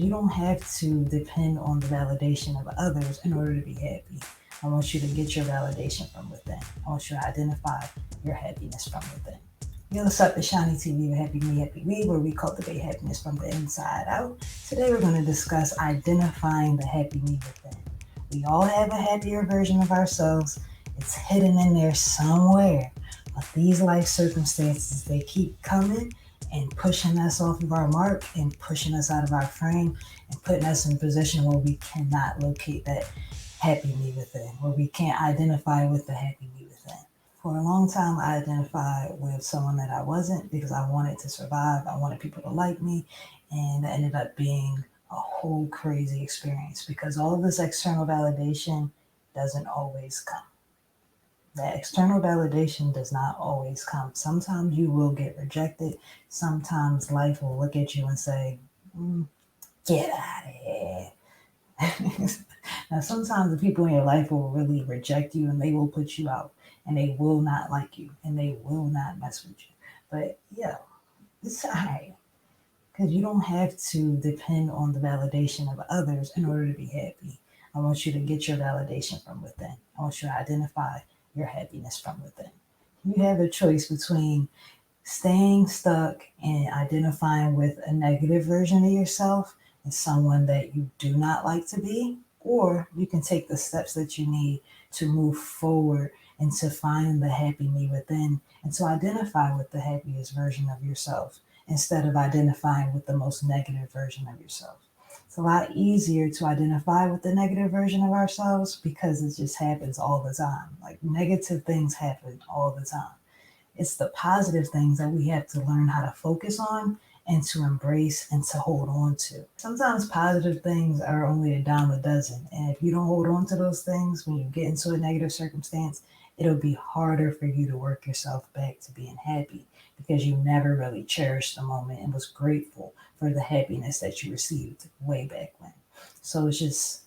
You don't have to depend on the validation of others in order to be happy. I want you to get your validation from within. I want you to identify your happiness from within. Yo, what's up? It's Shani TV with Happy Me, Happy We, where we cultivate happiness from the inside out. Today we're going to discuss identifying the happy me within. We all have a happier version of ourselves. It's hidden in there somewhere. But these life circumstances, they keep coming and pushing us off of our mark and pushing us out of our frame and putting us in a position where we cannot locate that happy me within, where we can't identify with the happy me within. For a long time, I identified with someone that I wasn't because I wanted to survive. I wanted people to like me. And that ended up being a whole crazy experience because all of this external validation doesn't always come. That external validation does not always come. Sometimes you will get rejected. Sometimes life will look at you and say, get out of here. Now, sometimes the people in your life will really reject you and they will put you out and they will not like you and they will not mess with you. But yeah, it's all right because you don't have to depend on the validation of others in order to be happy. I want you to get your validation from within. I want you to identify your happiness from within. You have a choice between staying stuck and identifying with a negative version of yourself and someone that you do not like to be, or you can take the steps that you need to move forward and to find the happy me within and to identify with the happiest version of yourself instead of identifying with the most negative version of yourself. It's a lot easier to identify with the negative version of ourselves because it just happens all the time. Like negative things happen all the time. It's the positive things that we have to learn how to focus on and to embrace and to hold on to. Sometimes positive things are only a dime a dozen. And if you don't hold on to those things when you get into a negative circumstance, it'll be harder for you to work yourself back to being happy because you never really cherished the moment and was grateful for the happiness that you received way back when. So there's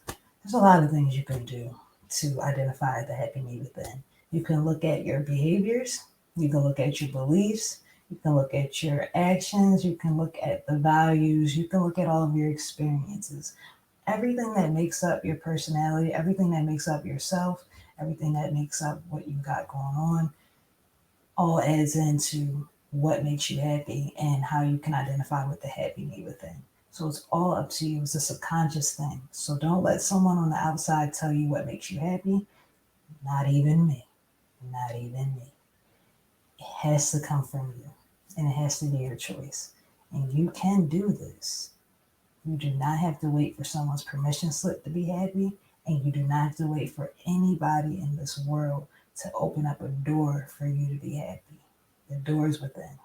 a lot of things you can do to identify the happy me within. You can look at your behaviors, you can look at your beliefs, you can look at your actions, you can look at the values, you can look at all of your experiences. Everything that makes up your personality, everything that makes up yourself, everything that makes up what you got going on, all adds into what makes you happy and how you can identify with the happy me within. So it's all up to you. It's a subconscious thing. So don't let someone on the outside tell you what makes you happy. Not even me. Not even me. It has to come from you and it has to be your choice. And you can do this. You do not have to wait for someone's permission slip to be happy, and you do not have to wait for anybody in this world to open up a door for you to be happy. The door is within.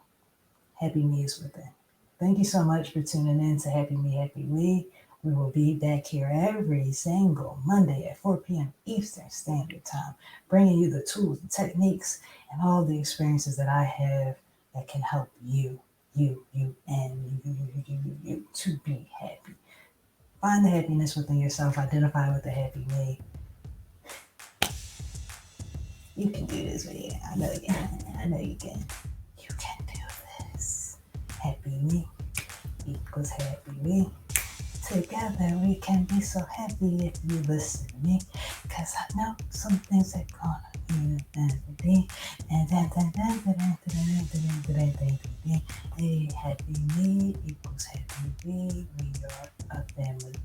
Happy me is within. Thank you so much for tuning in to Happy Me, Happy We. We will be back here every single Monday at 4 p.m. Eastern Standard Time, bringing you the tools, the techniques, and all the experiences that I have that can help you to be happy. Find the happiness within yourself, identify with the happy me. You can do this, man. I know you can. I know you can. You can do this. Happy me equals happy me. Together we can be so happy if you listen to me. Cause I know some things are gonna be Hey, happy me equals happy we. We are a family.